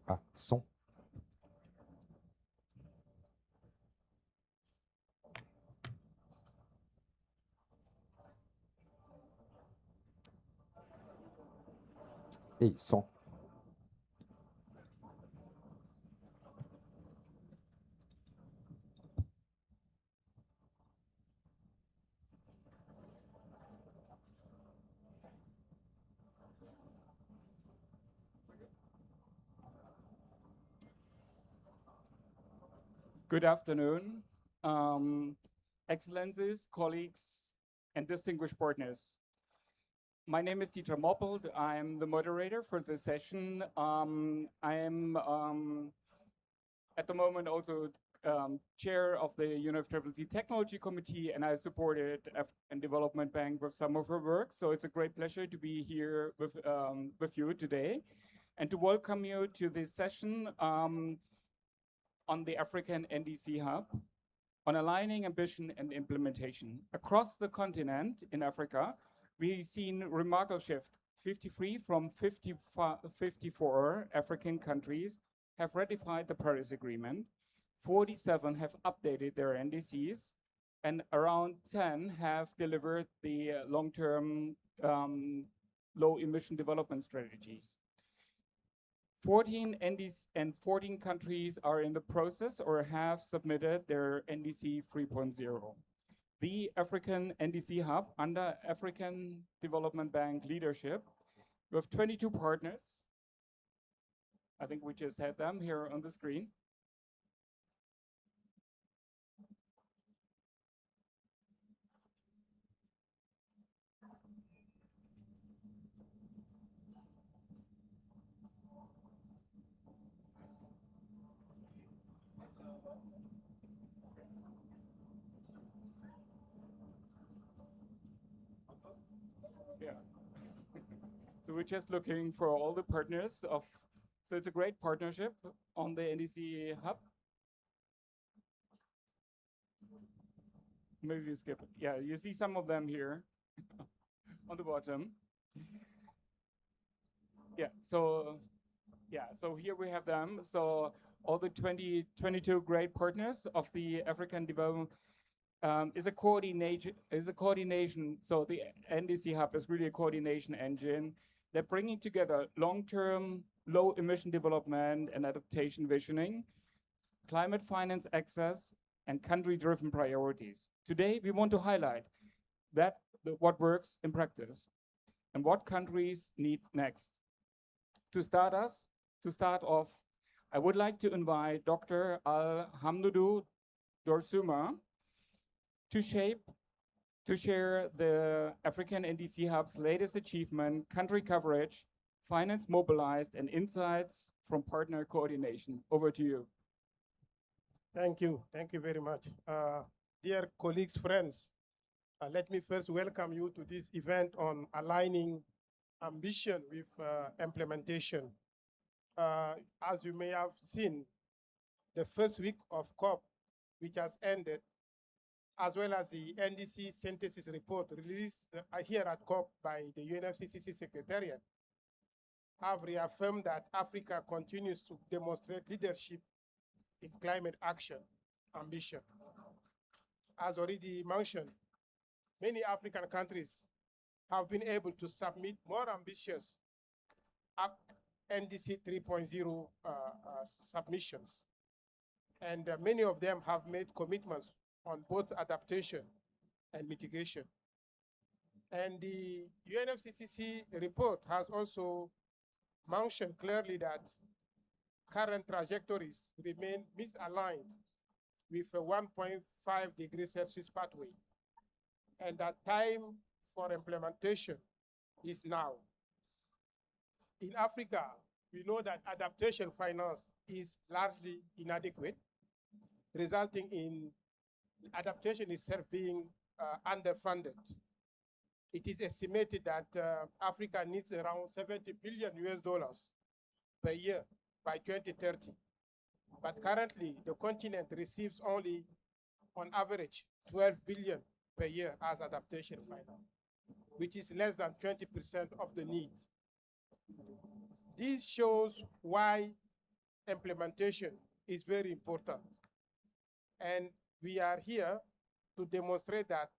Ah, son. Et son. Good afternoon, Excellencies, colleagues, and distinguished partners. My name is Dieter Moppelt. I'm the moderator for this session. I am at the moment also chair of the UNFCCC Technology Committee, and I supported African Development Bank with some of her work. So it's a great pleasure to be here with you today and to welcome you to this session on the African NDC Hub on aligning ambition and implementation. Across the continent in Africa, we've seen remarkable shift. 53 from 54 African countries have ratified the Paris Agreement. 47 have updated their NDCs, and around 10 have delivered the long-term low emission development strategies. 14 NDCs and 14 countries are in the process or have submitted their NDC 3.0. The African NDC Hub under African Development Bank leadership with 22 partners. I think we just had them here on the screen. Yeah. So we're just looking for all the partners of, so it's a great partnership on the NDC Hub. Maybe you skip it. Yeah, you see some of them here on the bottom. Yeah, so here we have them. So all the 22 great partners of the African Development is a coordination. So the NDC Hub is really a coordination engine. They're bringing together long-term, low-emission development and adaptation visioning, climate finance access, and country-driven priorities. Today, we want to highlight that what works in practice and what countries need next. To start off, I would like to invite Dr. Alhamdoudu Dorsuma to share the African NDC Hub's latest achievement, country coverage, finance mobilized, and insights from partner coordination. Over to you. Thank you very much. Dear colleagues, friends, let me first welcome you to this event on aligning ambition with implementation. As you may have seen, the first week of COP, which has ended, as well as the NDC synthesis report released here at COP by the UNFCCC Secretariat, have reaffirmed that Africa continues to demonstrate leadership in climate action ambition. As already mentioned, many African countries have been able to submit more ambitious NDC 3.0 submissions. And many of them have made commitments on both adaptation and mitigation. And the UNFCCC report has also mentioned clearly that current trajectories remain misaligned with a 1.5 degrees Celsius pathway, and that time for implementation is now. In Africa, we know that adaptation finance is largely inadequate, resulting in adaptation itself being underfunded. It is estimated that Africa needs around $70 billion per year by 2030. But currently, the continent receives only, on average, 12 billion per year as adaptation finance, which is less than 20% of the need. This shows why implementation is very important. And we are here to demonstrate that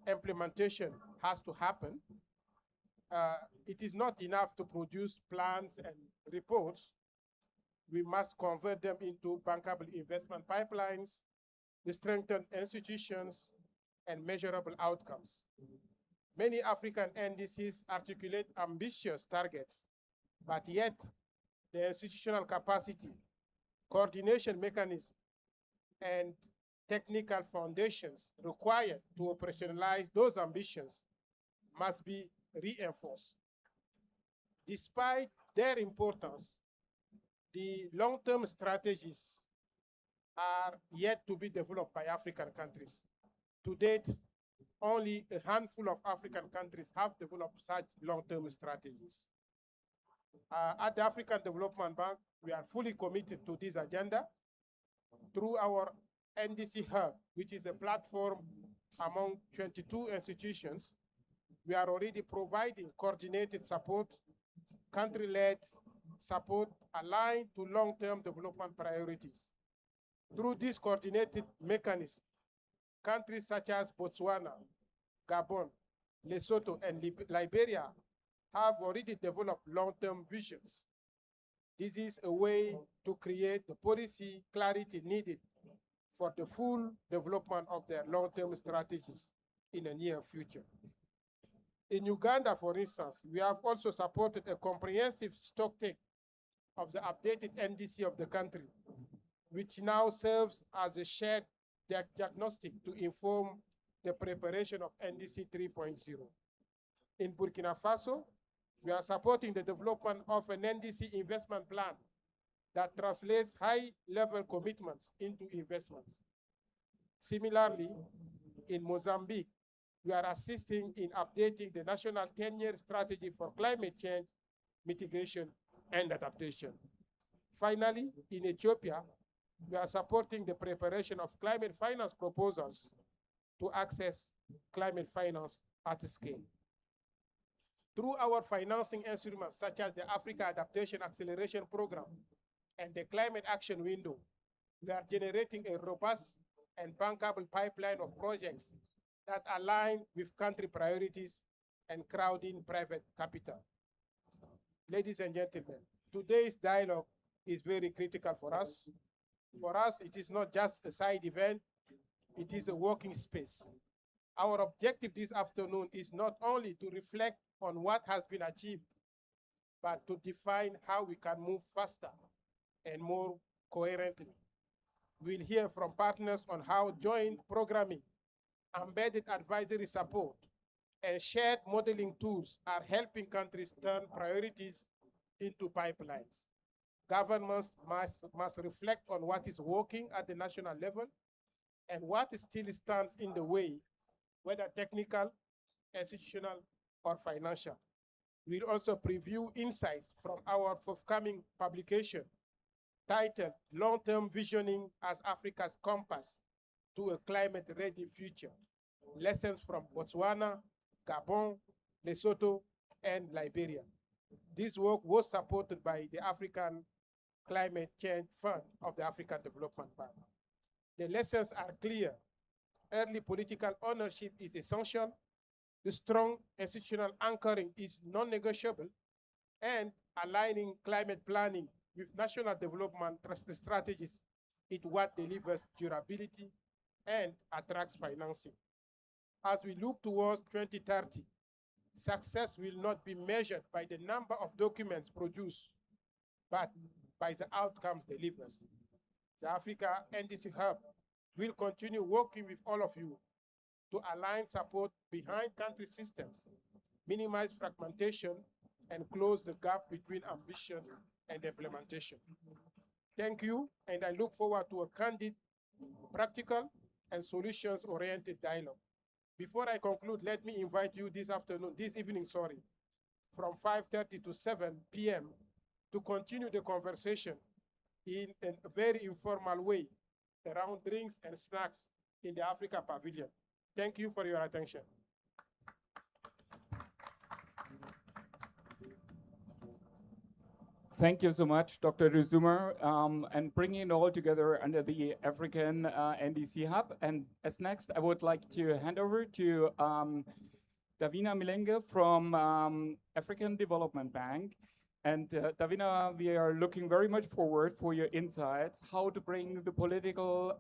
implementation has to happen. It is not enough to produce plans and reports. We must convert them into bankable investment pipelines, strengthen institutions, and measurable outcomes. Many African NDCs articulate ambitious targets, but yet the institutional capacity, coordination mechanism, and technical foundations required to operationalize those ambitions must be reinforced. Despite their importance, the long-term strategies are yet to be developed by African countries. To date, only a handful of African countries have developed such long-term strategies. At the African Development Bank, we are fully committed to this agenda through our NDC Hub, which is a platform among 22 institutions. We are already providing coordinated support, country-led support aligned to long-term development priorities. Through this coordinated mechanism, countries such as Botswana, Gabon, Lesotho, and Liberia have already developed long-term visions. This is a way to create the policy clarity needed for the full development of their long-term strategies in the near future. In Uganda, for instance, we have also supported a comprehensive stocktake of the updated NDC of the country, which now serves as a shared diagnostic to inform the preparation of NDC 3.0. In Burkina Faso, we are supporting the development of an NDC investment plan that translates high-level commitments into investments. Similarly, in Mozambique, we are assisting in updating the national 10-year strategy for climate change, mitigation, and adaptation. Finally, in Ethiopia, we are supporting the preparation of climate finance proposals to access climate finance at scale. Through our financing instruments, such as the Africa Adaptation Acceleration Program and the Climate Action Window, we are generating a robust and bankable pipeline of projects that align with country priorities and crowding private capital. Ladies and gentlemen, today's dialogue is very critical for us. For us, it is not just a side event, it is a working space. Our objective this afternoon is not only to reflect on what has been achieved, but to define how we can move faster and more coherently. We'll hear from partners on how joint programming, embedded advisory support, and shared modeling tools are helping countries turn priorities into pipelines. Governments must reflect on what is working at the national level and what still stands in the way, whether technical, institutional, or financial. We'll also preview insights from our forthcoming publication titled Long-Term Visioning as Africa's Compass to a Climate-Ready Future, Lessons from Botswana, Gabon, Lesotho, and Liberia. This work was supported by the African Climate Change Fund of the African Development Bank. The lessons are clear. Early political ownership is essential. The strong institutional anchoring is non-negotiable, and aligning climate planning with national development strategies is what delivers durability and attracts financing. As we look towards 2030, success will not be measured by the number of documents produced, but by the outcomes delivered. The Africa NDC Hub will continue working with all of you to align support behind country systems, minimize fragmentation, and close the gap between ambition and implementation. Thank you, and I look forward to a candid, practical, and solutions-oriented dialogue. Before I conclude, let me invite you this evening, from 5:30 to 7 p.m. to continue the conversation in a very informal way around drinks and snacks in the Africa Pavilion. Thank you for your attention. Thank you so much, Dr. Resumer, and bringing it all together under the African NDC Hub. And as next, I would like to hand over to Davina Milenge from African Development Bank. And Davina, we are looking very much forward for your insights, how to bring the political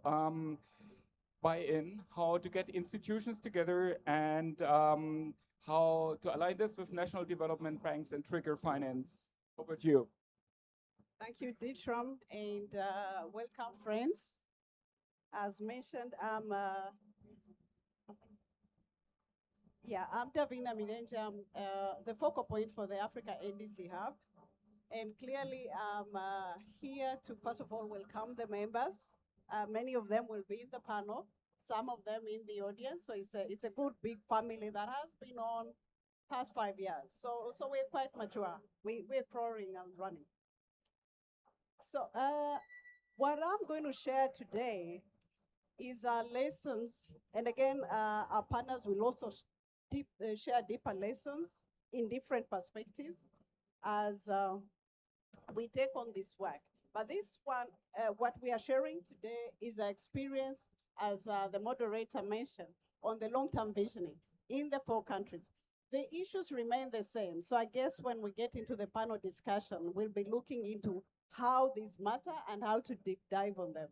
buy-in, how to get institutions together, and how to align this with national development banks and trigger finance. Over to you. Thank you, Ditram, and welcome, friends. As mentioned, I'm Davina Milenge. I'm the focal point for the Africa NDC Hub. And clearly, I'm here to, first of all, welcome the members. Many of them will be in the panel, some of them in the audience. So it's a good, big family that has been on past 5 years. So we're quite mature. We're crawling and running. So what I'm going to share today is our lessons. And again, our partners will also share deeper lessons in different perspectives as we take on this work. But this one, what we are sharing today is our experience, as the moderator mentioned, on the long-term visioning in the 4 countries. The issues remain the same. So I guess when we get into the panel discussion, we'll be looking into how these matter and how to deep dive on them.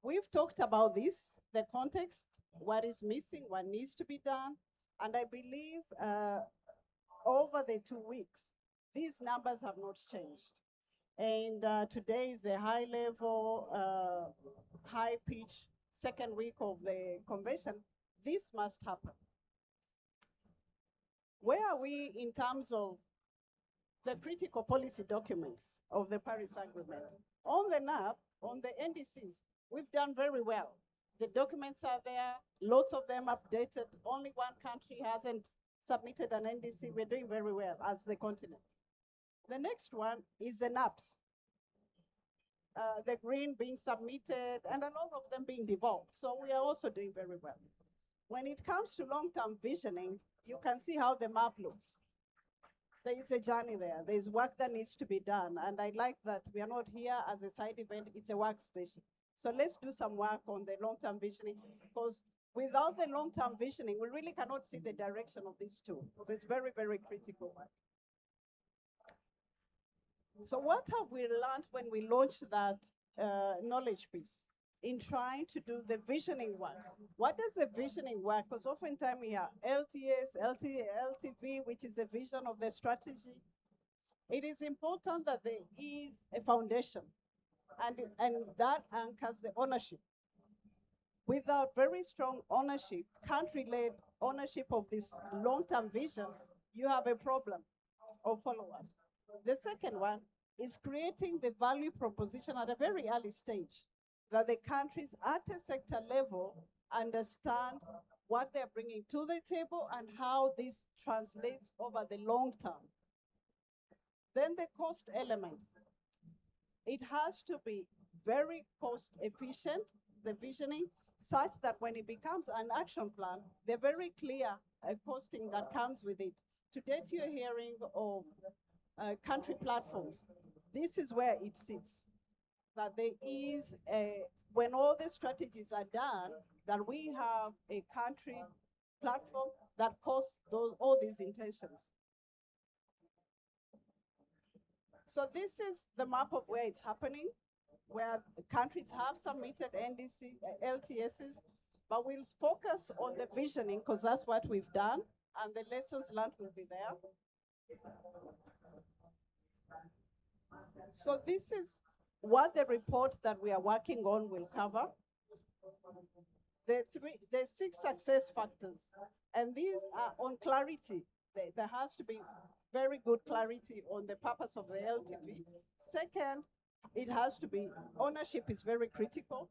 We've talked about this, the context, what is missing, what needs to be done. And I believe over the 2 weeks, these numbers have not changed. And today is a high level, high pitch, second week of the convention. This must happen. Where are we in terms of the critical policy documents of the Paris Agreement? On the NAP, on the NDCs, we've done very well. The documents are there, lots of them updated. Only one country hasn't submitted an NDC. We're doing very well as the continent. The next one is the NAPs. The green being submitted and a lot of them being developed. So we are also doing very well. When it comes to long-term visioning, you can see how the map looks. There is a journey there. There's work that needs to be done. And I like that we are not here as a side event, it's a workstation. So let's do some work on the long-term visioning, because without the long-term visioning, we really cannot see the direction of these two. So it's very, very critical work. So what have we learned when we launched that knowledge piece in trying to do the visioning work? What does the visioning work? Because oftentimes we have LTS, LTV, which is a vision of the strategy. It is important that there is a foundation, and that anchors the ownership. Without very strong ownership, country-led ownership of this long-term vision, you have a problem of follow-up. The second one is creating the value proposition at a very early stage, that the countries at a sector level understand what they're bringing to the table and how this translates over the long term. Then the cost elements. It has to be very cost efficient, the visioning, such that when it becomes an action plan, they're very clear costing that comes with it. To date, you're hearing of country platforms. This is where it sits. That there is when all the strategies are done, that we have a country platform that costs all these intentions. So this is the map of where it's happening, where countries have submitted NDC, LTSs, but we'll focus on the visioning because that's what we've done, and the lessons learned will be there. So this is what the report that we are working on will cover. The 6 success factors, and these are on clarity. There has to be very good clarity on the purpose of the LTV. Second, it has to be, ownership is very critical.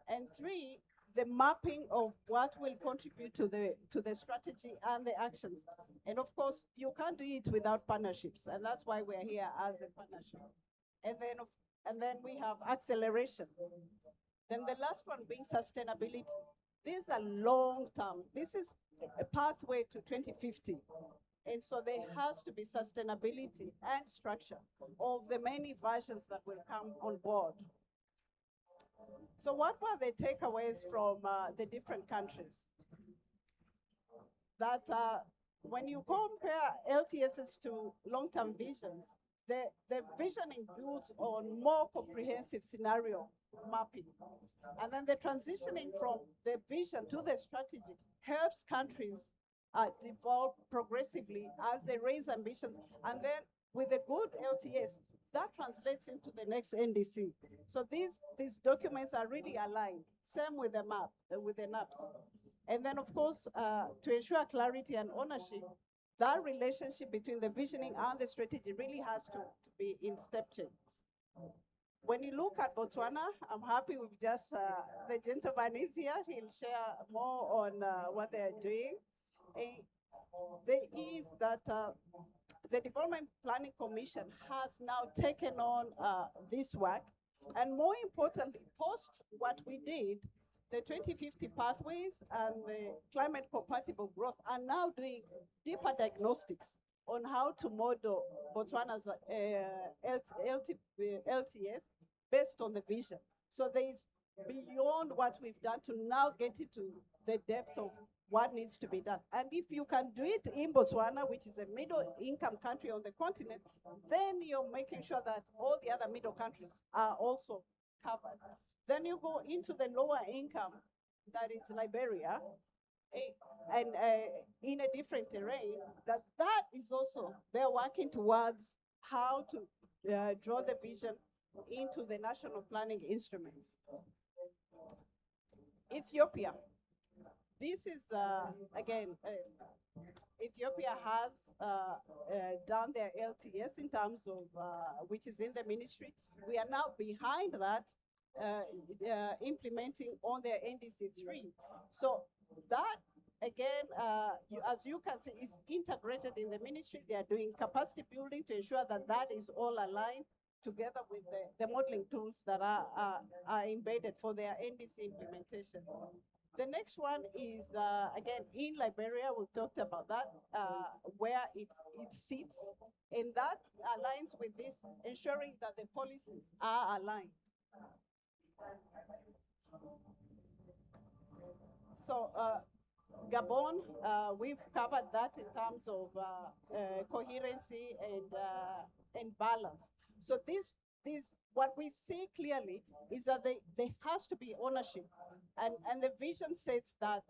And 3, the mapping of what will contribute to the strategy and the actions. And of course, you can't do it without partnerships, and that's why we're here as a partnership. And then we have acceleration. Then the last one being sustainability. These are long term. This is a pathway to 2050. And so there has to be sustainability and structure of the many versions that will come on board. So what were the takeaways from the different countries? That when you compare LTSs to long-term visions, the visioning builds on more comprehensive scenario mapping. And then the transitioning from the vision to the strategy helps countries develop progressively as they raise ambitions. And then with a good LTS, that translates into the next NDC. So these documents are really aligned. Same with the map, with the NAPs. And then, of course, to ensure clarity and ownership, that relationship between the visioning and the strategy really has to be in step change. When you look at Botswana, I'm happy with just, the gentleman is here. He'll share more on what they're doing. There is that the Development Planning Commission has now taken on this work. And more importantly, post what we did, the 2050 pathways and the climate compatible growth are now doing deeper diagnostics on how to model Botswana's LTS based on the vision. So there is beyond what we've done to now get into the depth of what needs to be done. And if you can do it in Botswana, which is a middle income country on the continent, then you're making sure that all the other middle countries are also covered. Then you go into the lower income, that is Liberia, and in a different terrain, that is also, they're working towards how to draw the vision into the national planning instruments. Ethiopia. This is, again, Ethiopia has done their LTS in terms of, which is in the ministry. We are now behind that, implementing on their NDC 3. So that, again, as you can see, is integrated in the ministry. They are doing capacity building to ensure that that is all aligned together with the modeling tools that are embedded for their NDC implementation. The next one is, again, in Liberia, we've talked about that, where it sits, and that aligns with this, ensuring that the policies are aligned. So Gabon, we've covered that in terms of coherency and balance. So this what we see clearly is that there has to be ownership, and the vision sets that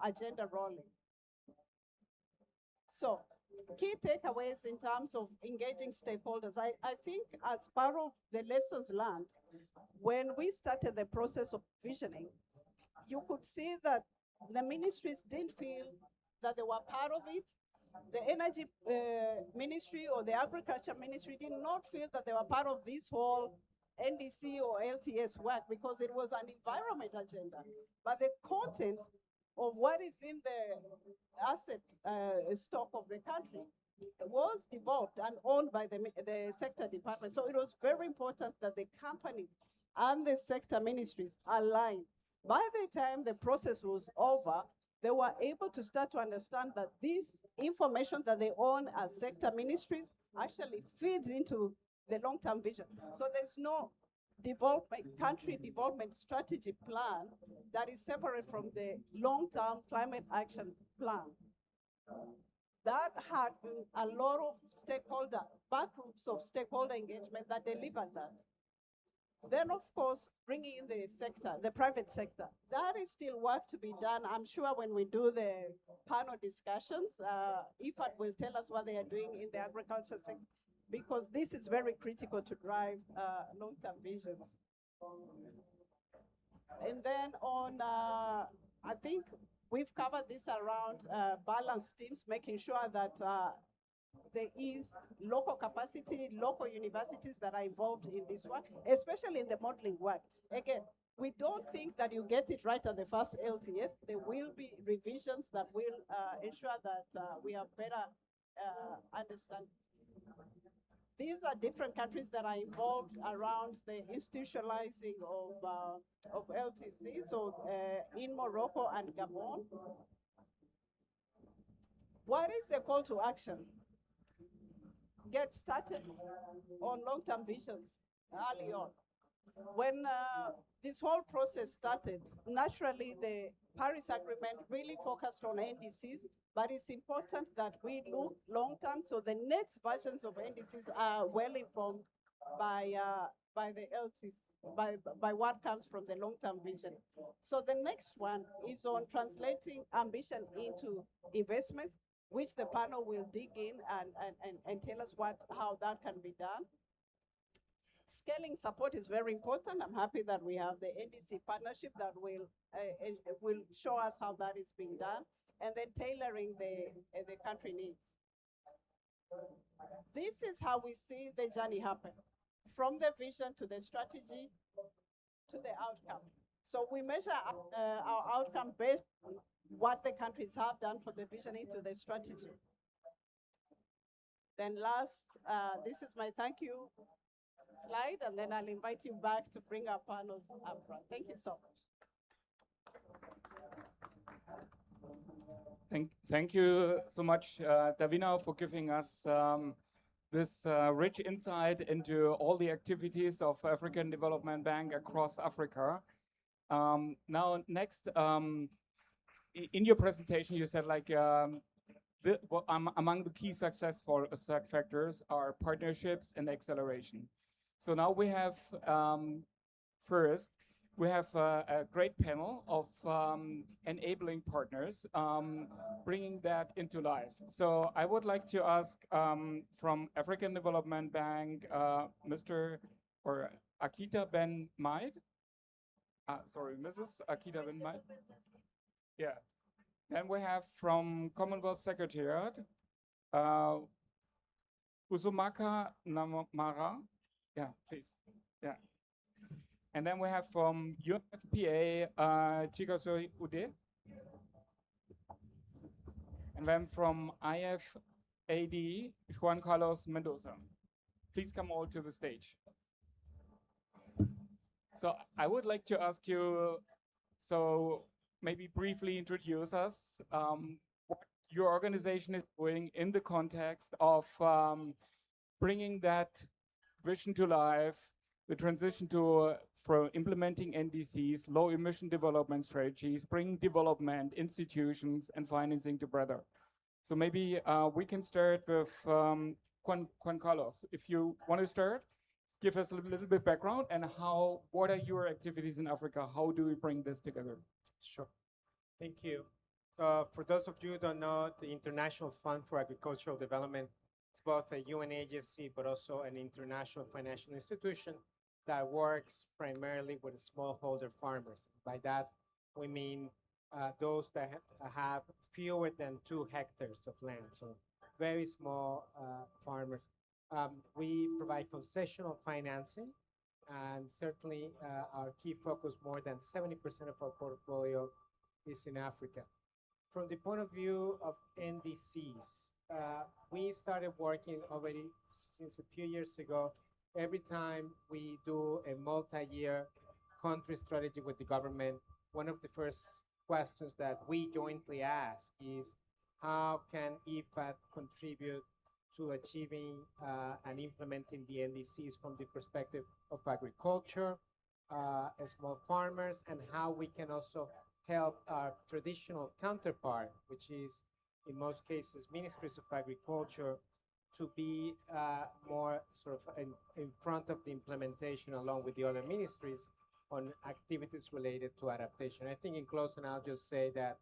agenda rolling. So key takeaways in terms of engaging stakeholders. I think as part of the lessons learned, when we started the process of visioning, you could see that the ministries didn't feel that they were part of it. The energy ministry or the agriculture ministry did not feel that they were part of this whole NDC or LTS work because it was an environment agenda. But the content of what is in the asset stock of the country was developed and owned by the sector department. So it was very important that the companies and the sector ministries aligned. By the time the process was over, they were able to start to understand that this information that they own as sector ministries actually feeds into the long-term vision. So there's no country development strategy plan that is separate from the long-term climate action plan. That had a lot of back groups of stakeholder engagement that delivered that. Then, of course, bringing in the sector, the private sector. That is still work to be done. I'm sure when we do the panel discussions, IFAD will tell us what they are doing in the agriculture sector, because this is very critical to drive long-term visions. And then on, I think we've covered this around balanced teams, making sure that there is local capacity, local universities that are involved in this work, especially in the modeling work. Again, we don't think that you get it right at the first LTS. There will be revisions that will ensure that we have better understanding. These are different countries that are involved around the institutionalizing of LTC. So in Morocco and Gabon. What is the call to action? Get started on long-term visions early on. When this whole process started, naturally the Paris Agreement really focused on NDCs, but it's important that we look long-term so the next versions of NDCs are well informed by the LTS, by what comes from the long-term vision. So the next one is on translating ambition into investments, which the panel will dig in and tell us how that can be done. Scaling support is very important. I'm happy that we have the NDC partnership that will show us how that is being done, and then tailoring the country needs. This is how we see the journey happen, from the vision to the strategy to the outcome. So we measure our outcome based on what the countries have done for the vision into the strategy. Then last, this is my thank you slide, and then I'll invite you back to bring our panels up front. Thank you so much. Thank you so much, Davina, for giving us this rich insight into all the activities of African Development Bank across Africa. Now, next, in your presentation, you said like among the key success factors are partnerships and acceleration. So now we have first, we have a great panel of enabling partners, bringing that into life. So I would like to ask from African Development Bank, Mr. or Akita Ben Maid. Sorry, Mrs. Akita Ben Maid. Yeah. Then we have from Commonwealth Secretariat, Uzumaka Namara. Yeah, please. Yeah. And then we have from UNFPA, Chikaso Ude. And then from IFAD, Juan Carlos Mendoza. Please come all to the stage. So I would like to ask you, so maybe briefly introduce us, what your organization is doing in the context of bringing that vision to life, the transition to from implementing NDCs, low emission development strategies, bringing development, institutions, and financing together. So maybe we can start with Juan Carlos. If you want to start, give us a little bit background and what are your activities in Africa? How do we bring this together? Sure. Thank you. For those of you who don't know, the International Fund for Agricultural Development is both a UN agency, but also an international financial institution that works primarily with smallholder farmers. By that, we mean those that have fewer than 2 hectares of land, so very small farmers. We provide concessional financing, and certainly our key focus, more than 70% of our portfolio is in Africa. From the point of view of NDCs, we started working already since a few years ago. Every time we do a multi-year country strategy with the government, one of the first questions that we jointly ask is, how can IFAD contribute to achieving and implementing the NDCs from the perspective of agriculture, small farmers, and how we can also help our traditional counterpart, which is in most cases ministries of agriculture, to be more sort of in front of the implementation along with the other ministries on activities related to adaptation. I think in closing, I'll just say that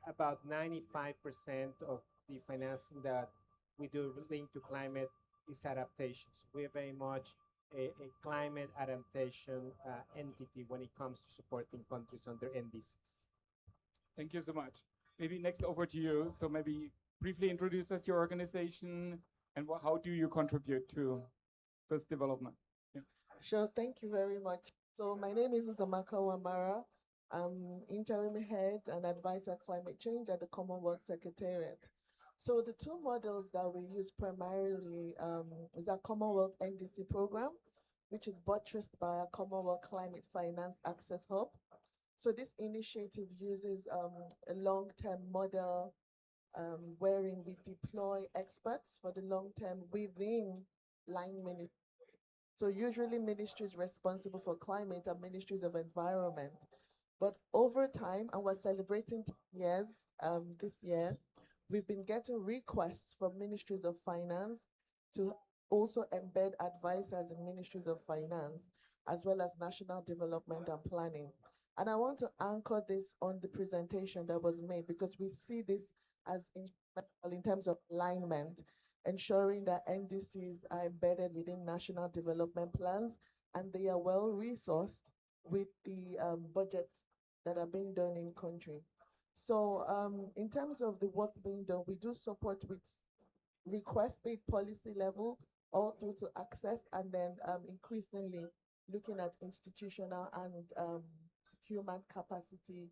about 95% of the financing that we do linked to climate is adaptation. So we're very much a climate adaptation entity when it comes to supporting countries under NDCs. Thank you so much. Maybe next over to you. So maybe briefly introduce us your organization and how do you contribute to this development? Yeah. Sure, thank you very much. So my name is Uzumaka Wamara. I'm interim head and advisor climate change at the Commonwealth Secretariat. So the 2 models that we use primarily is our Commonwealth NDC program, which is buttressed by our Commonwealth Climate Finance Access Hub. So this initiative uses a long-term model wherein we deploy experts for the long term within line ministries. So usually ministries responsible for climate are ministries of environment. But over time, and we're celebrating 10 years this year, we've been getting requests from ministries of finance to also embed advisors in ministries of finance, as well as national development and planning. And I want to anchor this on the presentation that was made because we see this as instrumental in terms of alignment, ensuring that NDCs are embedded within national development plans and they are well resourced with the budgets that are being done in country. So in terms of the work being done, we do support with request-based policy level all through to access and then increasingly looking at institutional and human capacity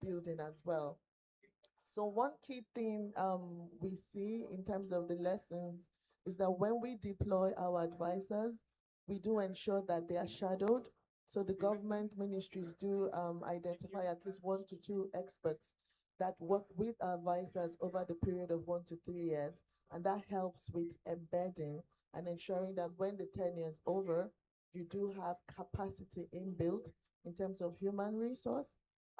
building as well. So one key thing we see in terms of the lessons is that when we deploy our advisors, we do ensure that they are shadowed. So the government ministries do identify at least 1 to 2 experts that work with advisors over the period of 1 to 3 years. And that helps with embedding and ensuring that when the 10 years over, you do have capacity inbuilt in terms of human resource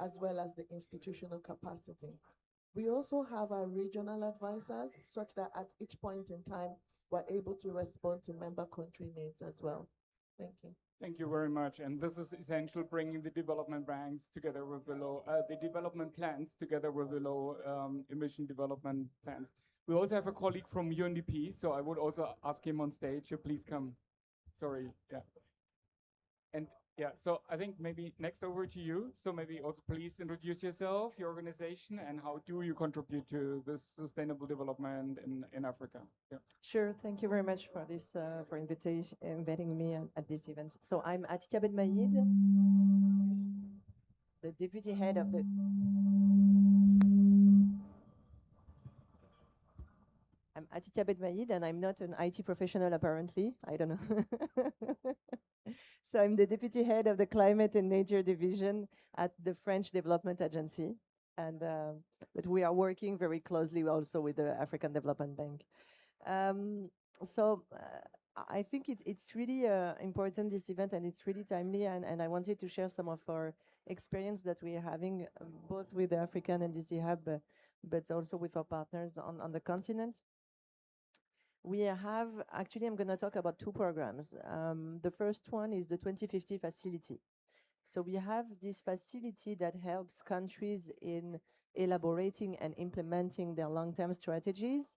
as well as the institutional capacity. We also have our regional advisors such that at each point in time, we're able to respond to member country needs as well. Thank you. Thank you very much. And this is essential, bringing the development banks together with the development plans together with the low emission development plans. We also have a colleague from UNDP, so I would also ask him on stage. Please come. Sorry, yeah. And yeah, so I think maybe next over to you. So maybe also please introduce yourself, your organization, and how do you contribute to this sustainable development in Africa? Yeah. Sure. Thank you very much for this, for inviting me at this event. So I'm Atika Bedmayid, the deputy head of the. I'm Atika Bedmayid, and I'm not an IT professional apparently. I don't know. So I'm the deputy head of the Climate and Nature Division at the French Development Agency, and but we are working very closely also with the African Development Bank. So I think it's really important, this event, and it's really timely, and I wanted to share some of our experience that we are having both with the African NDC Hub, but also with our partners on the continent. We have, actually, I'm going to talk about 2 programs. The first one is the 2050 facility. So we have this facility that helps countries in elaborating and implementing their long-term strategies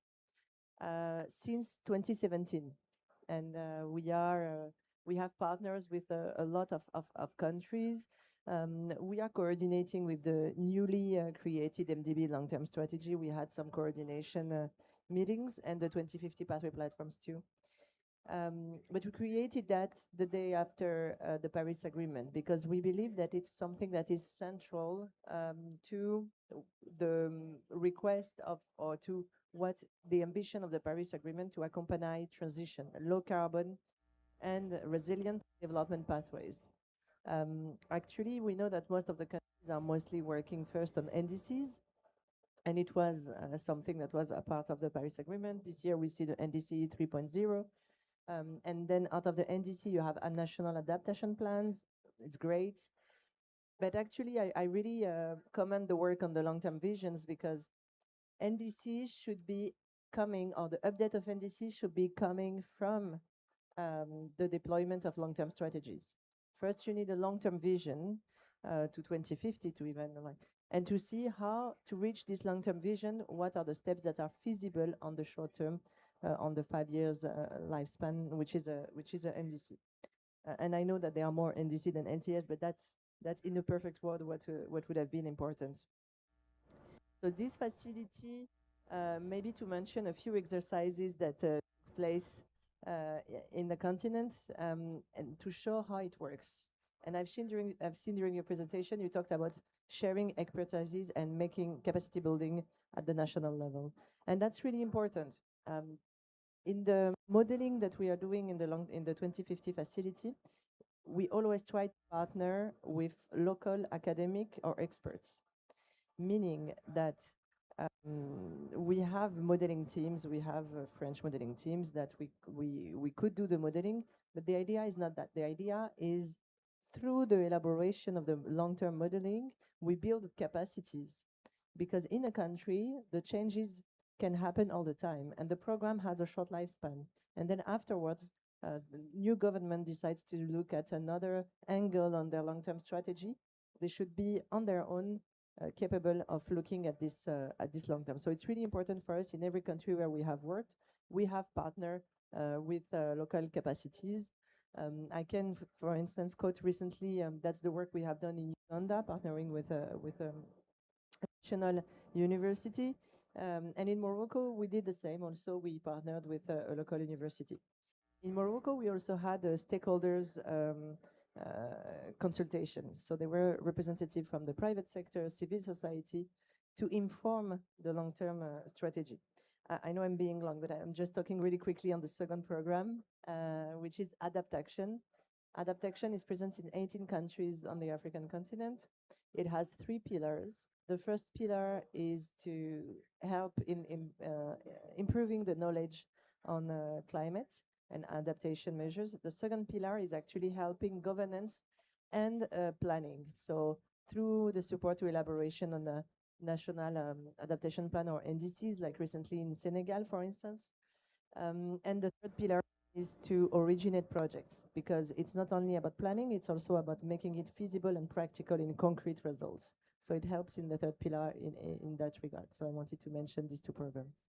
since 2017. And we have partners with a lot of countries. We are coordinating with the newly created MDB long-term strategy. We had some coordination meetings and the 2050 pathway platforms too. But we created that the day after the Paris Agreement because we believe that it's something that is central to the request of, or to what the ambition of the Paris Agreement to accompany transition, low carbon and resilient development pathways. Actually, we know that most of the countries are mostly working first on NDCs, and it was something that was a part of the Paris Agreement. This year we see the NDC 3.0. And then out of the NDC, you have a national adaptation plans. It's great. But actually, I really commend the work on the long-term visions because NDC should be coming, or the update of NDC should be coming from the deployment of long-term strategies. First, you need a long-term vision to 2050 to even like, and to see how to reach this long-term vision, what are the steps that are feasible on the short term, on the 5 years lifespan, which is a NDC. And I know that there are more NDC than LTS, but that's in a perfect world what would have been important. So this facility, maybe to mention a few exercises that took place in the continent and to show how it works. And I've seen during your presentation, you talked about sharing expertises and making capacity building at the national level. And that's really important. In the modeling that we are doing in the 2050 facility, we always try to partner with local academic or experts, meaning that We have modeling teams. We have French modeling teams that we could do the modeling, but the idea is not that. The idea is through the elaboration of the long-term modeling, we build capacities because in a country, the changes can happen all the time, and the program has a short lifespan. And then afterwards, the new government decides to look at another angle on their long-term strategy. They should be on their own capable of looking at this long term. So it's really important for us in every country where we have worked. We have partnered with local capacities. I can, for instance, quote recently, that's the work we have done in Uganda, partnering with national university. And in Morocco, we did the same. Also, we partnered with a local university. In Morocco, we also had stakeholders consultation. So they were representative from the private sector, civil society, to inform the long-term strategy. I know I'm being long, but I'm just talking really quickly on the second program, which is Adapt Action. Adapt Action is present in 18 countries on the African continent. It has 3 pillars. The first pillar is to help in improving the knowledge on climate and adaptation measures. The second pillar is actually helping governance and planning. So through the support to elaboration on the national adaptation plan or NDCs, like recently in Senegal, for instance. And the third pillar is to originate projects, because it's not only about planning, it's also about making it feasible and practical in concrete results. So it helps in the third pillar in that regard. So I wanted to mention these 2 programs.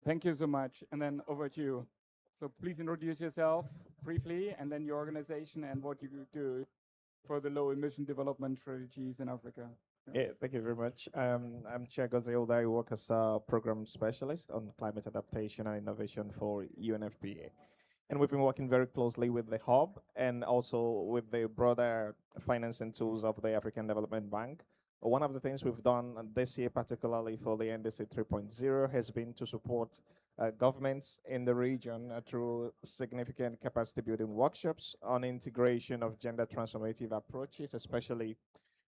Thank you so much. And then over to you. So please introduce yourself briefly, and then your organization and what you do for the low emission development strategies in Africa. Yeah, thank you very much. I'm Chair Gozeilda. I work as a program specialist on climate adaptation and innovation for UNFPA. And we've been working very closely with the hub and also with the broader financing tools of the African Development Bank. One of the things we've done this year, particularly for the NDC 3.0, has been to support governments in the region through significant capacity building workshops on integration of gender transformative approaches, especially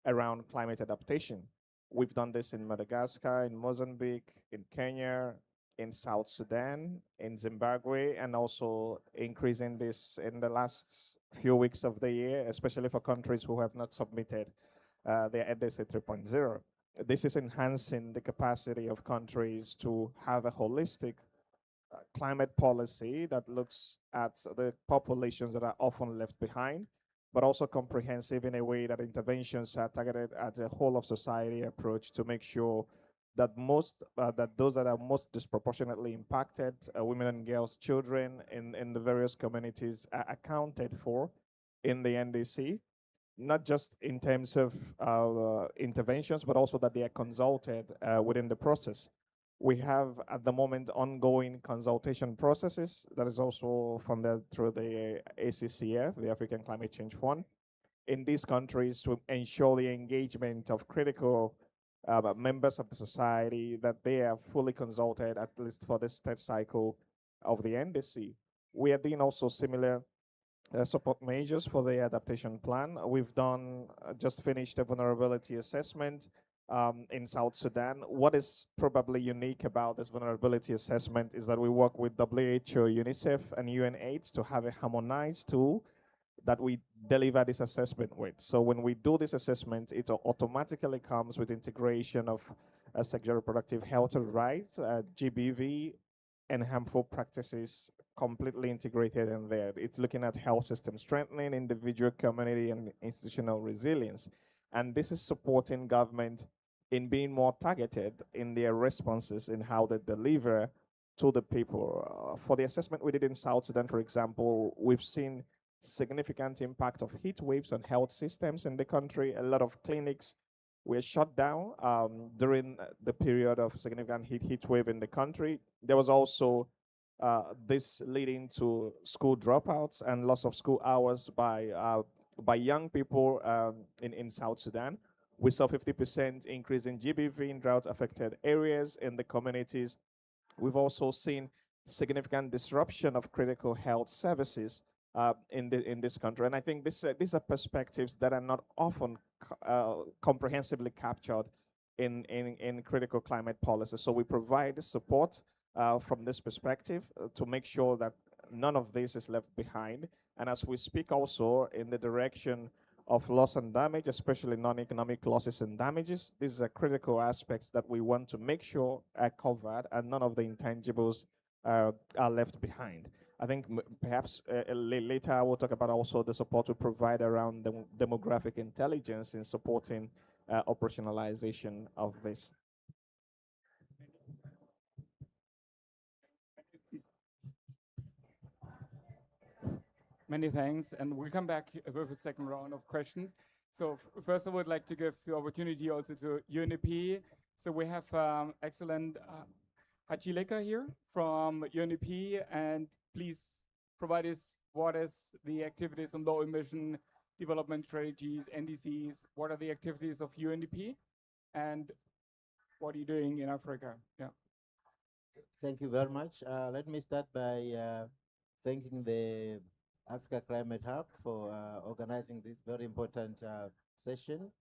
around climate adaptation. We've done this in Madagascar, in Mozambique, in Kenya, in South Sudan, in Zimbabwe, and also increasing this in the last few weeks of the year, especially for countries who have not submitted their NDC 3.0. This is enhancing the capacity of countries to have a holistic climate policy that looks at the populations that are often left behind, but also comprehensive in a way that interventions are targeted at a whole of society approach to make sure that that those that are most disproportionately impacted, women and girls, children in the various communities, are accounted for in the NDC, not just in terms of interventions, but also that they are consulted within the process. We have at the moment ongoing consultation processes that is also funded through the ACCF, the African Climate Change Fund, in these countries to ensure the engagement of critical members of the society, that they are fully consulted at least for this third cycle of the NDC. We are doing also similar support measures for the adaptation plan. We've done just finished a vulnerability assessment in South Sudan. What is probably unique about this vulnerability assessment is that we work with WHO, UNICEF, and UNAIDS to have a harmonized tool that we deliver this assessment with. So when we do this assessment, it automatically comes with integration of sexual reproductive health rights, GBV, and harmful practices completely integrated in there. It's looking at health system strengthening, individual, community, and institutional resilience. And this is supporting government in being more targeted in their responses in how they deliver to the people. For the assessment we did in South Sudan, for example, we've seen significant impact of heat waves on health systems in the country. A lot of clinics were shut down during the period of significant heat wave in the country. There was also this leading to school dropouts and loss of school hours by young people in South Sudan. We saw 50% increase in GBV in drought-affected areas in the communities. We've also seen significant disruption of critical health services in this country. And I think these are perspectives that are not often comprehensively captured in critical climate policy. So we provide support from this perspective to make sure that none of this is left behind. And as we speak also in the direction of loss and damage, especially non-economic losses and damages, these are critical aspects that we want to make sure are covered and none of the intangibles are left behind. I think perhaps later I will talk about also the support we provide around the demographic intelligence in supporting operationalization of this. Many thanks, and we'll come back with a second round of questions. So first I would like to give the opportunity also to UNDP. So we have excellent Hachileka here from UNDP, and please provide us what is the activities on low emission development strategies, NDCs, what are the activities of UNDP, and what are you doing in Africa? Yeah. Thank you very much. Let me start by thanking the Africa Climate Hub for organizing this very important session.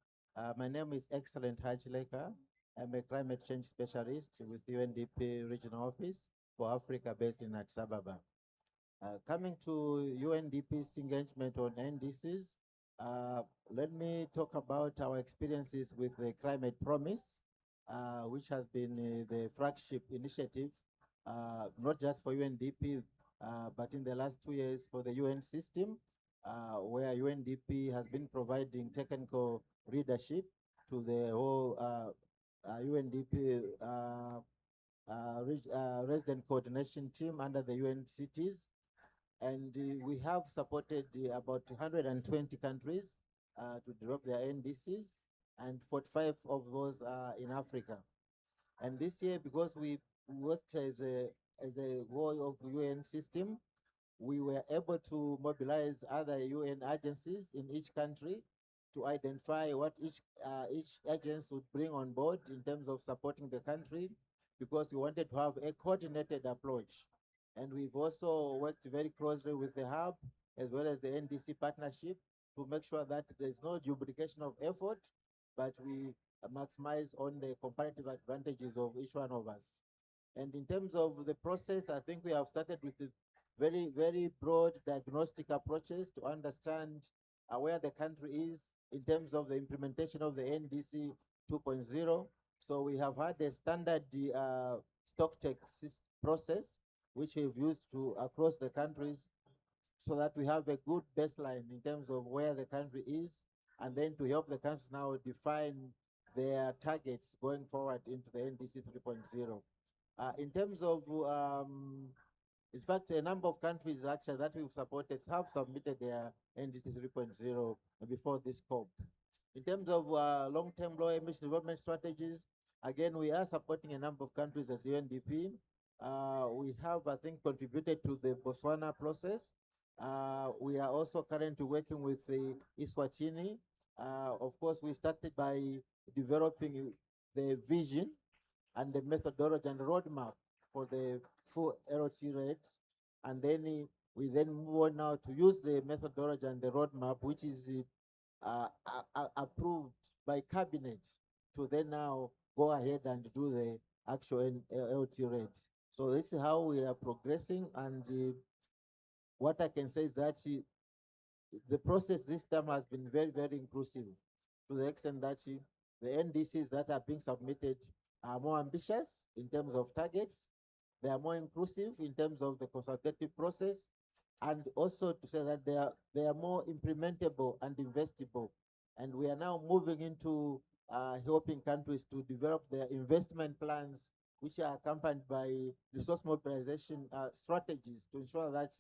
My name is Excellent Hachileka. I'm a climate change specialist with UNDP Regional Office for Africa based in Addis Ababa. Coming to UNDP's engagement on NDCs, let me talk about our experiences with the Climate Promise, which has been the flagship initiative, not just for UNDP, but in the last 2 years for the UN system, where UNDP has been providing technical leadership to the whole UNDP resident coordination team under the UN cities. And we have supported about 120 countries to develop their NDCs, and 45 of those are in Africa. And this year, because we worked as a whole of UN system, we were able to mobilize other UN agencies in each country to identify what each agency would bring on board in terms of supporting the country, because we wanted to have a coordinated approach. And we've also worked very closely with the hub as well as the NDC partnership to make sure that there's no duplication of effort, but we maximize on the comparative advantages of each one of us. And in terms of the process, I think we have started with the very, very broad diagnostic approaches to understand where the country is in terms of the implementation of the NDC 2.0. So we have had a standard stock take process, which we've used to across the countries, so that we have a good baseline in terms of where the country is, and then to help the countries now define their targets going forward into the NDC 3.0. In terms of, in fact, a number of countries actually that we've supported have submitted their NDC 3.0 before this COP. In terms of long-term low emission development strategies, again, we are supporting a number of countries as UNDP. We have, I think, contributed to the Botswana process. We are also currently working with the Eswatini. Of course, we started by developing the vision and the methodology and roadmap for the full LT rates. And then we then move on now to use the methodology and the roadmap, which is approved by cabinet, to then now go ahead and do the actual LT rates. So this is how we are progressing, and what I can say is that the process this time has been very, very inclusive, to the extent that the NDCs that are being submitted are more ambitious in terms of targets, they are more inclusive in terms of the consultative process, and also to say that they are more implementable and investable. And we are now moving into helping countries to develop their investment plans, which are accompanied by resource mobilization strategies to ensure that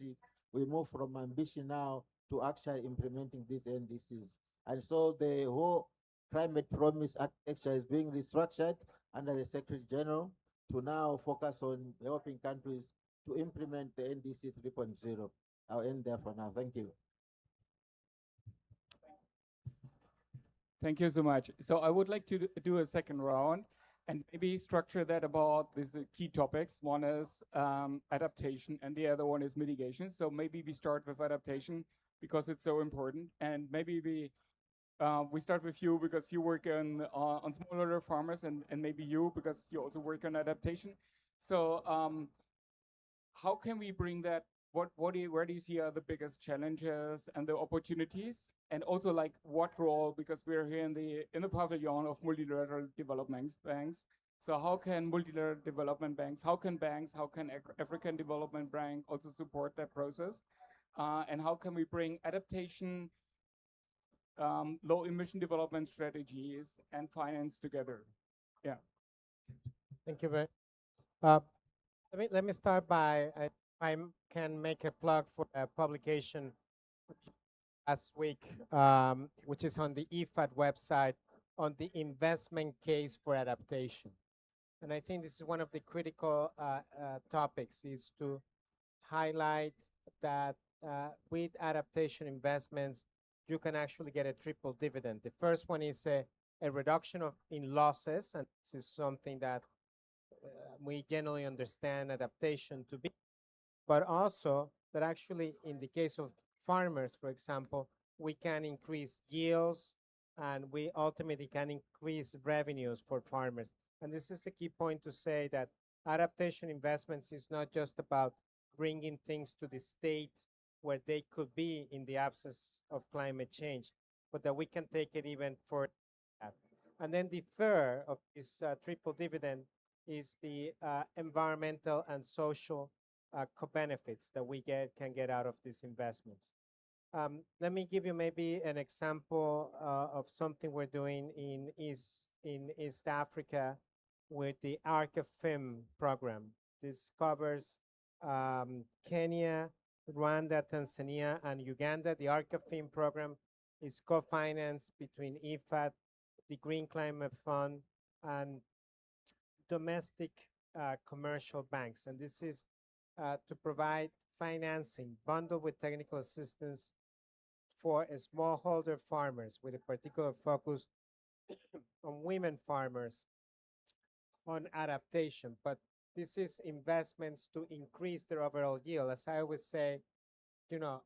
we move from ambition now to actually implementing these NDCs. And so the whole climate promise architecture is being restructured under the Secretary General to now focus on helping countries to implement the NDC 3.0. I'll end there for now. Thank you. Thank you so much. So I would like to do a second round and maybe structure that about these key topics. One is adaptation and the other one is mitigation. So maybe we start with adaptation because it's so important, and maybe we we start with you because you work on smallholder farmers, and maybe you because you also work on adaptation. So how can we bring that? Where do you see are the biggest challenges and the opportunities, and also like what role? Because we're here in the pavilion of multilateral development banks. So how can multilateral development banks? How can banks? How can African Development Bank also support that process? And how can we bring adaptation, low emission development strategies, and finance together? Yeah. Thank you very. Let me start by I can make a plug for a publication last week, which is on the IFAD website on the investment case for adaptation. And I think this is one of the critical topics is to highlight that with adaptation investments, you can actually get a triple dividend. The first one is a reduction in losses, and this is something that we generally understand adaptation to be, but also that actually in the case of farmers, for example, we can increase yields and we ultimately can increase revenues for farmers. And this is a key point to say that adaptation investments is not just about bringing things to the state where they could be in the absence of climate change, but that we can take it even further. And then the third of this triple dividend is the environmental and social co-benefits that we can get out of these investments. Let me give you maybe an example of something we're doing in East Africa with the ARCA-FIM program. This covers Kenya, Rwanda, Tanzania, and Uganda. The ARCA-FIM program is co-financed between IFAD, the Green Climate Fund, and domestic commercial banks. And this is to provide financing bundled with technical assistance for smallholder farmers with a particular focus on women farmers on adaptation. But this is investments to increase their overall yield. As I always say, you know,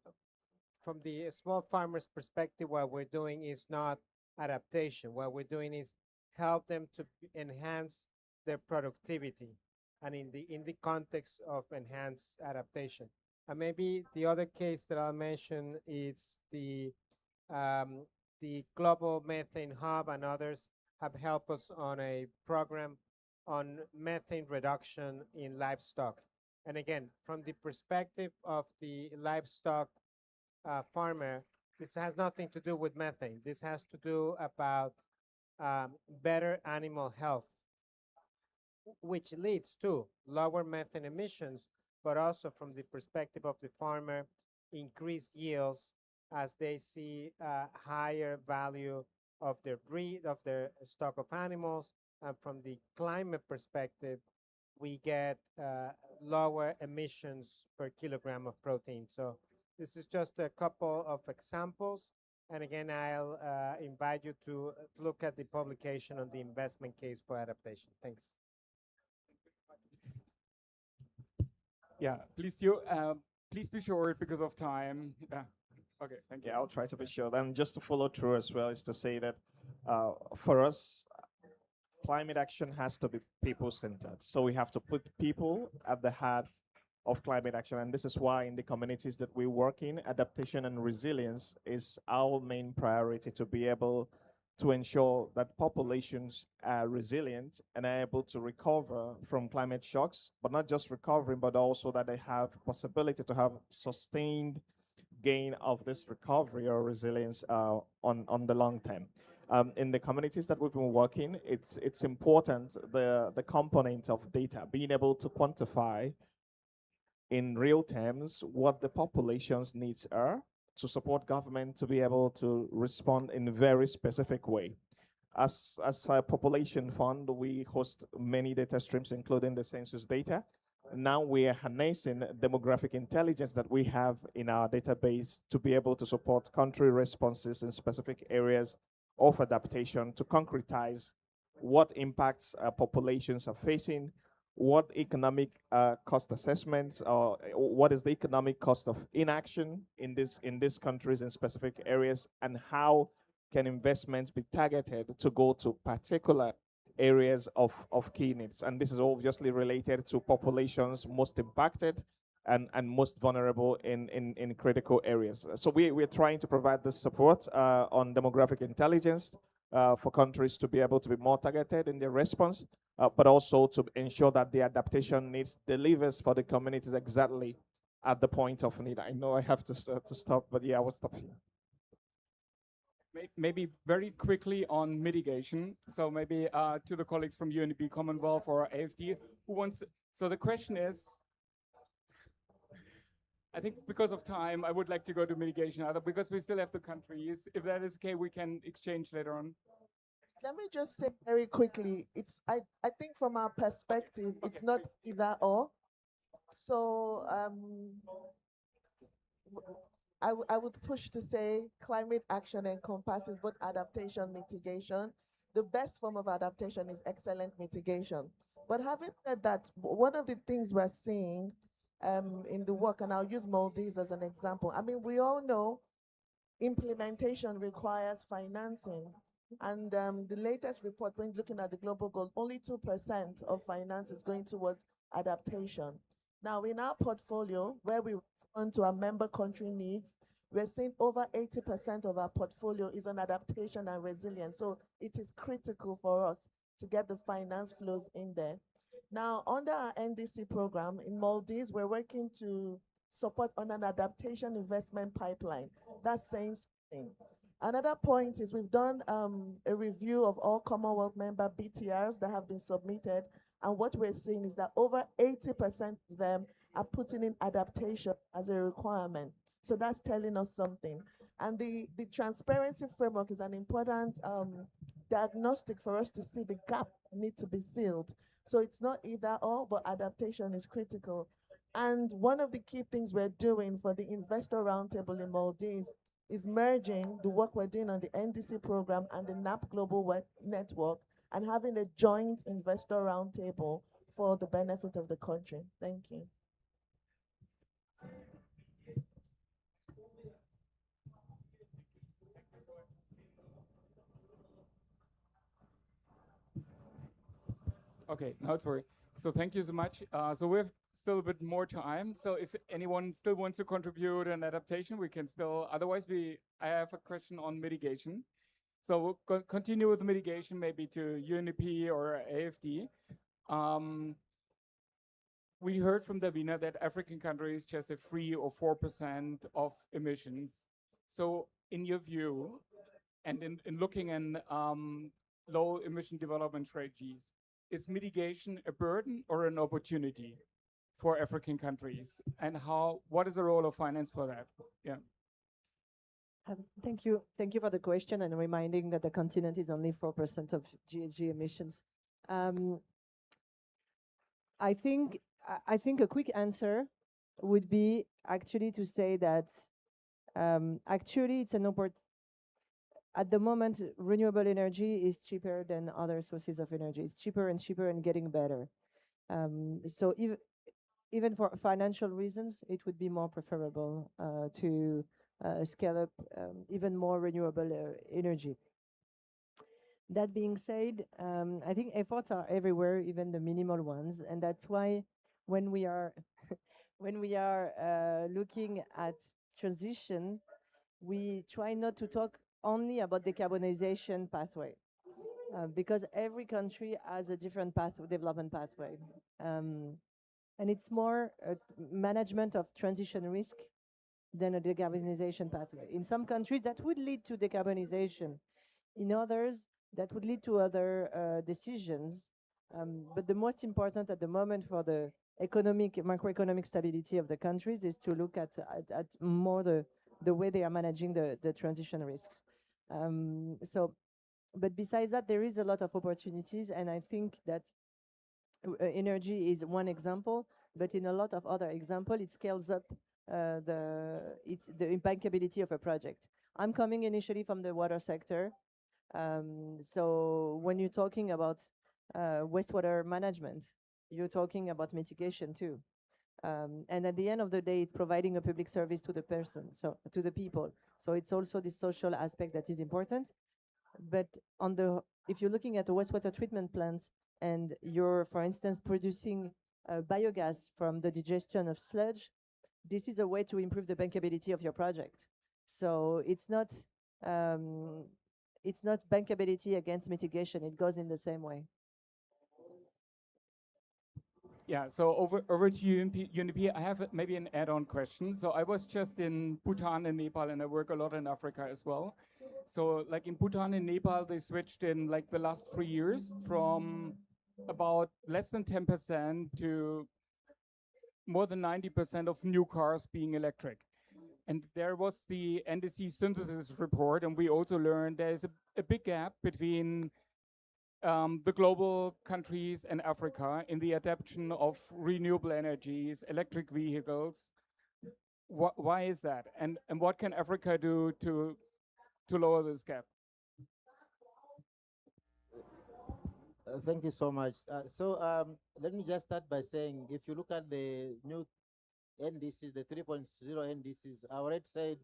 from the small farmers perspective, what we're doing is not adaptation. What we're doing is help them to enhance their productivity, and in the context of enhanced adaptation. And maybe the other case that I'll mention is the Global Methane Hub and others have helped us on a program on methane reduction in livestock. And again, from the perspective of the livestock farmer, this has nothing to do with methane. This has to do about better animal health, which leads to lower methane emissions, but also from the perspective of the farmer, increased yields as they see higher value of their breed, of their stock of animals. And from the climate perspective, we get lower emissions per kilogram of protein. So this is just a couple of examples. And again, I'll invite you to look at the publication on the investment case for adaptation. Thanks. Yeah, please be short because of time. Yeah. Okay, thank you. Yeah, I'll try to be short. And just to follow through as well is to say that for us, climate action has to be people-centered. So we have to put people at the heart of climate action. And this is why in the communities that we work in, adaptation and resilience is our main priority, to be able to ensure that populations are resilient and are able to recover from climate shocks, but not just recovering, but also that they have possibility to have sustained gain of this recovery or resilience on the long term. In the communities that we've been working, it's important the component of data, being able to quantify in real terms what the population's needs are to support government to be able to respond in a very specific way. As a population fund, we host many data streams, including the census data. Now we are harnessing demographic intelligence that we have in our database to be able to support country responses in specific areas of adaptation, to concretize what impacts populations are facing, what economic cost assessments, or what is the economic cost of inaction in these countries in specific areas, and how can investments be targeted to go to particular areas of key needs? And this is obviously related to populations most impacted and most vulnerable in critical areas. So we're trying to provide this support on demographic intelligence for countries to be able to be more targeted in their response, but also to ensure that the adaptation needs delivers for the communities exactly at the point of need. I know I have to stop, but yeah, I will stop here. Maybe very quickly on mitigation. So maybe to the colleagues from UNDP Commonwealth or AFD, who wants, so the question is, I think because of time, I would like to go to mitigation, either because we still have the countries. If that is okay, we can exchange later on. Let me just say very quickly, I think from our perspective, it's not either or. So I would push to say climate action encompasses both adaptation, mitigation. The best form of adaptation is excellent mitigation. But having said that, one of the things we're seeing in the work, and I'll use Maldives as an example. I mean, we all know implementation requires financing. And the latest report, when looking at the global goal, only 2% of finance is going towards adaptation. Now, in our portfolio, where we respond to our member country needs, we're seeing over 80% of our portfolio is on adaptation and resilience. So it is critical for us to get the finance flows in there. Now, under our NDC program in Maldives, we're working to support on an adaptation investment pipeline. That's saying something. Another point is we've done a review of all Commonwealth member BTRs that have been submitted, and what we're seeing is that over 80% of them are putting in adaptation as a requirement. So that's telling us something. And the transparency framework is an important diagnostic for us to see the gap that need to be filled. So it's not either or, but adaptation is critical. And one of the key things we're doing for the investor roundtable in Maldives is merging the work we're doing on the NDC program and the NAP Global Network and having a joint investor roundtable for the benefit of the country. Thank you. Okay, now it's working. So thank you so much. So we have still a bit more time. So if anyone still wants to contribute an adaptation, we can still, otherwise I have a question on mitigation. So we'll continue with mitigation, maybe to UNDP or AFD. We heard from Davina that African countries just have 3 or 4% of emissions. So in your view, and in looking at low emission development strategies, is mitigation a burden or an opportunity for African countries? And what is the role of finance for that? Yeah. Thank you. Thank you for the question and reminding that the continent is only 4% of GHG emissions. I think a quick answer would be actually to say that actually it's an opportunity. At the moment, renewable energy is cheaper than other sources of energy. It's cheaper and cheaper and getting better. So even for financial reasons, it would be more preferable to scale up even more renewable energy. That being said, I think efforts are everywhere, even the minimal ones, and that's why when we are looking at transition, we try not to talk only about decarbonization pathway, because every country has a different development pathway. And it's more a management of transition risk than a decarbonization pathway. In some countries, that would lead to decarbonization. In others, that would lead to other decisions. But the most important at the moment for the macroeconomic stability of the countries is to look at more the way they are managing the transition risks. But besides that, there is a lot of opportunities, and I think that energy is one example, but in a lot of other examples, it scales up the imbankability of a project. I'm coming initially from the water sector, so when you're talking about wastewater management, you're talking about mitigation too. And at the end of the day, it's providing a public service to the person, so to the people. So it's also the social aspect that is important. But if you're looking at the wastewater treatment plants and you're, for instance, producing biogas from the digestion of sludge, this is a way to improve the bankability of your project. So it's not bankability against mitigation. It goes in the same way. Yeah, so over to you, UNDP. I have maybe an add-on question. So I was just in Bhutan and Nepal, and I work a lot in Africa as well. So like in Bhutan and Nepal, they switched in like the last 3 years from about less than 10% to more than 90% of new cars being electric. And there was the NDC synthesis report, and we also learned there's a big gap between the global countries and Africa in the adoption of renewable energies, electric vehicles. Why is that? And what can Africa do to lower this gap? Thank you so much. Let me just start by saying, if you look at the new NDCs, the 3.0 NDCs, I already said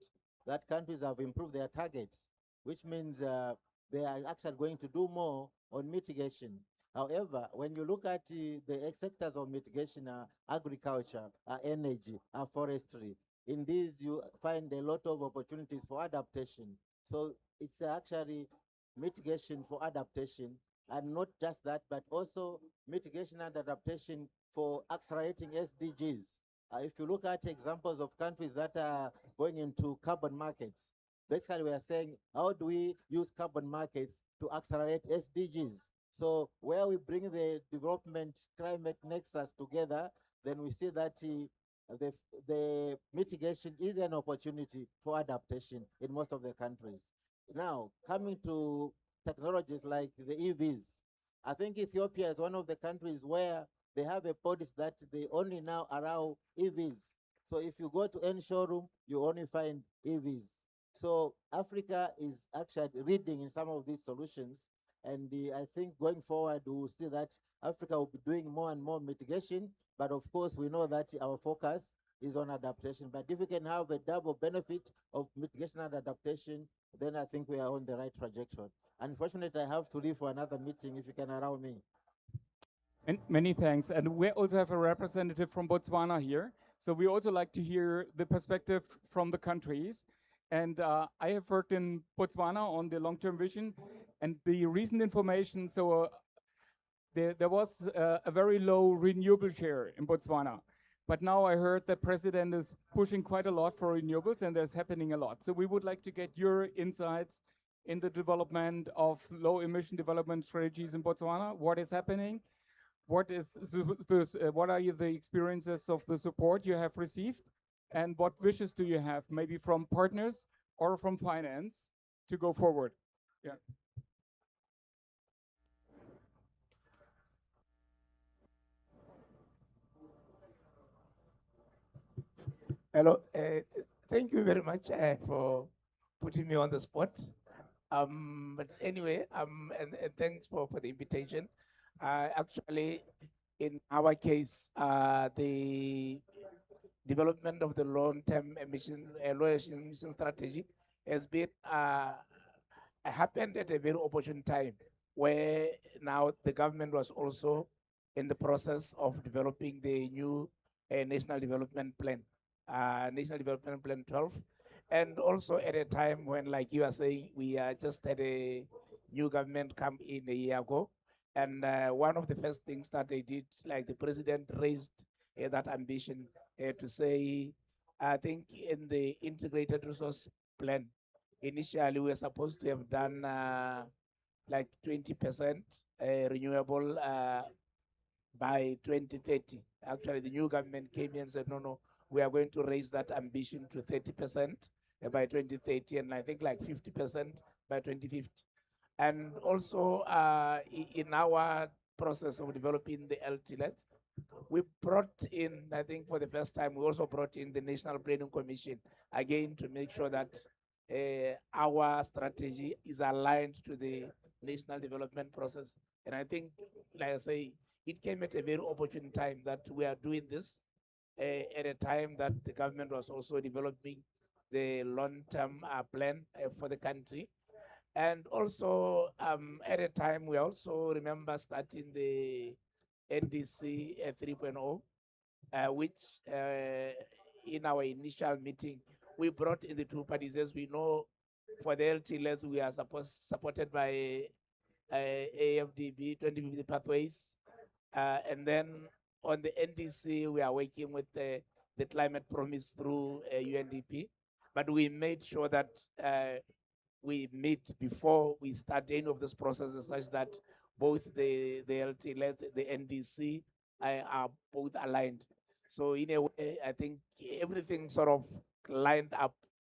that countries have improved their targets, which means they are actually going to do more on mitigation. However, when you look at the sectors of mitigation, agriculture, energy, forestry, in these you find a lot of opportunities for adaptation. So it's actually mitigation for adaptation, and not just that, but also mitigation and adaptation for accelerating SDGs. If you look at examples of countries that are going into carbon markets, basically we are saying, how do we use carbon markets to accelerate SDGs? So where we bring the development climate nexus together, then we see that the mitigation is an opportunity for adaptation in most of the countries. Now, coming to technologies like the EVs, I think Ethiopia is one of the countries where they have a policy that they only now allow EVs. So if you go to any showroom, you only find EVs. So Africa is actually leading in some of these solutions. And I think going forward, we will see that Africa will be doing more and more mitigation. But of course, we know that our focus is on adaptation. But if we can have a double benefit of mitigation and adaptation, then I think we are on the right trajectory. Unfortunately, I have to leave for another meeting, if you can allow me. And many thanks. And we also have a representative from Botswana here. So we also like to hear the perspective from the countries. And I have worked in Botswana on the long-term vision, and the recent information, so there was a very low renewable share in Botswana. But now I heard the president is pushing quite a lot for renewables, and there's happening a lot. So we would like to get your insights in the development of low emission development strategies in Botswana. What is happening? What are the experiences of the support you have received? And what wishes do you have, maybe from partners or from finance, to go forward? Yeah. Hello. Thank you very much for putting me on the spot. But anyway, and thanks for the invitation. Actually, in our case, the development of the long-term emission, low emission strategy has been happened at a very opportune time, where now the government was also in the process of developing the new National Development Plan, National Development Plan 12, and also at a time when, like you are saying, we just had a new government come in a year ago, and one of the first things that they did, like the president raised that ambition to say, I think in the integrated resource plan, initially we were supposed to have done like 20% renewable by 2030. Actually, the new government came in and said, no, we are going to raise that ambition to 30% by 2030, and I think like 50% by 2050. And also in our process of developing the LTS, we brought in, I think for the first time, we also brought in the National Planning Commission, again, to make sure that our strategy is aligned to the national development process. And I think, like I say, it came at a very opportune time that we are doing this. at a time that the government was also developing the long-term plan for the country. And also at a time we also remember starting the NDC 3.0, which in our initial meeting, we brought in the two parties. As we know, for the LTS, we are supported by AFDB 2050 Pathways. And then on the NDC, we are working with the Climate Promise through UNDP. But we made sure that we meet before we start any of these processes, such that both the LTS, the NDC are both aligned. So in a way, I think everything sort of lined up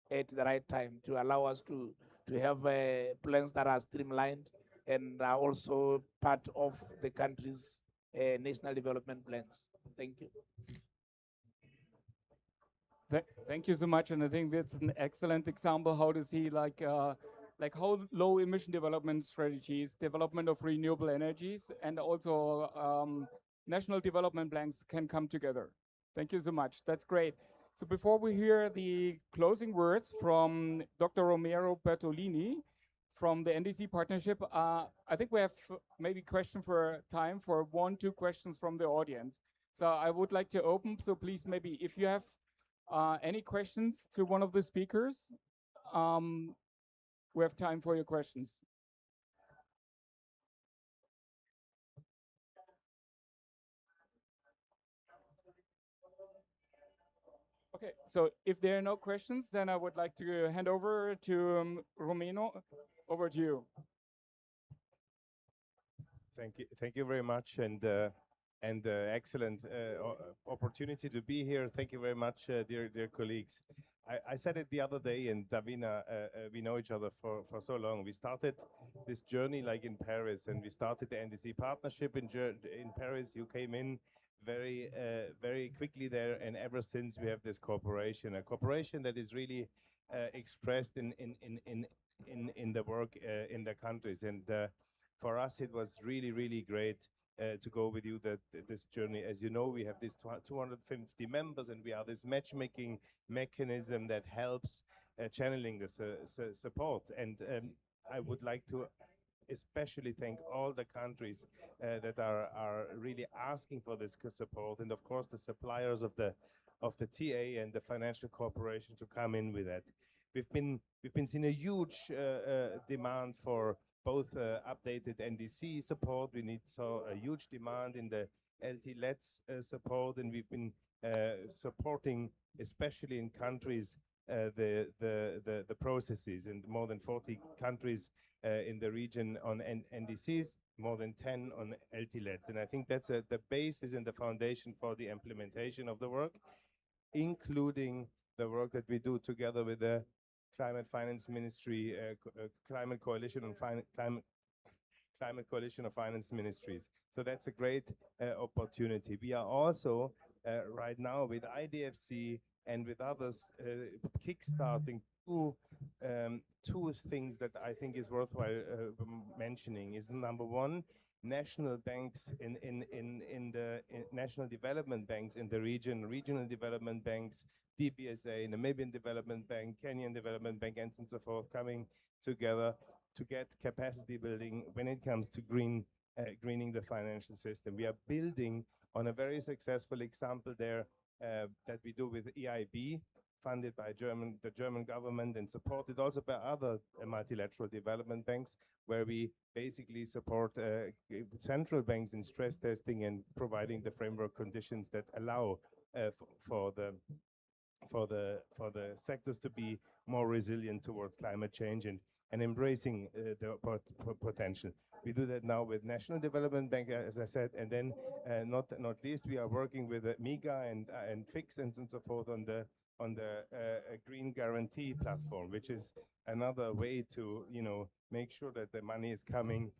at the right time to allow us to have plans that are streamlined and are also part of the country's national development plans. Thank you. Thank you so much, and I think that's an excellent example how to see like how low emission development strategies, development of renewable energies, and also national development plans can come together. Thank you so much. That's great. So before we hear the closing words from Dr. Romero Bertolini from the NDC partnership, I think we have maybe question for time for 1-2 questions from the audience. So I would like to open. So please, maybe if you have any questions to one of the speakers? We have time for your questions. Okay, so if there are no questions, then I would like to hand over to Romeno. Over to you. Thank you very much, and excellent opportunity to be here. Thank you very much, dear colleagues. I said it the other day, and Davina, we know each other for so long. We started this journey like in Paris, and we started the NDC partnership in Paris. You came in very quickly there, and ever since we have this cooperation, a cooperation that is really expressed in the work in the countries. And for us, it was really great to go with you this journey. As you know, we have this 250 members, and we are this matchmaking mechanism that helps channeling the support. And I would like to especially thank all the countries that are really asking for this support, and of course the suppliers of the TA and the financial cooperation to come in with that. We've been seeing a huge demand for both updated NDC support. We saw a huge demand in the LTS support, and we've been supporting, especially in countries, the processes in more than 40 countries in the region on NDCs, more than 10 on LTLEDs. And I think that's the basis and the foundation for the implementation of the work, including the work that we do together with the Climate Finance Ministry, Climate Coalition on Climate Coalition of Finance Ministries. So that's a great opportunity. We are also right now with IDFC and with others kickstarting two things that I think is worthwhile mentioning. Is number one, national banks in national development banks in the region, regional development banks, DBSA, Namibian Development Bank, Kenyan Development Bank, and so forth, coming together to get capacity building when it comes to greening the financial system. We are building on a very successful example there that we do with EIB, funded by the German government and supported also by other multilateral development banks, where we basically support central banks in stress testing and providing the framework conditions that allow for the sectors to be more resilient towards climate change and embracing the potential. We do that now with National Development Bank, as I said, and then not least, we are working with MIGA and FIX and so forth on the green guarantee platform, which is another way to make sure that the money is coming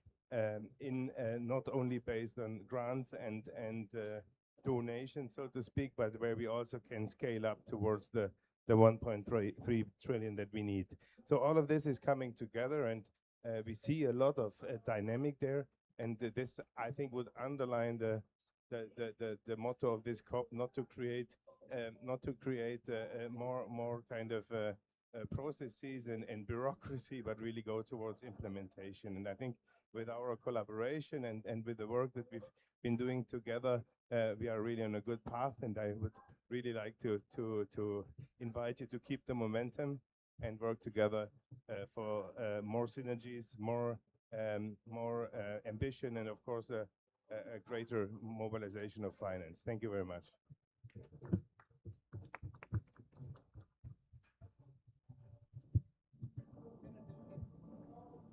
in not only based on grants and donations, so to speak, but where we also can scale up towards the 1.3 trillion that we need. So all of this is coming together, and we see a lot of dynamic there, and this I think would underline the the motto of this COP, not to create more kind of processes and bureaucracy, but really go towards implementation. And I think with our collaboration and with the work that we've been doing together, we are really on a good path. And I would really like to invite you to keep the momentum and work together for more synergies, more ambition, and of course a greater mobilization of finance. Thank you very much.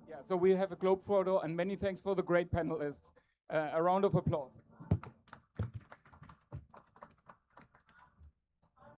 Yeah, so we have a globe photo, and many thanks for the great panelists. A round of applause.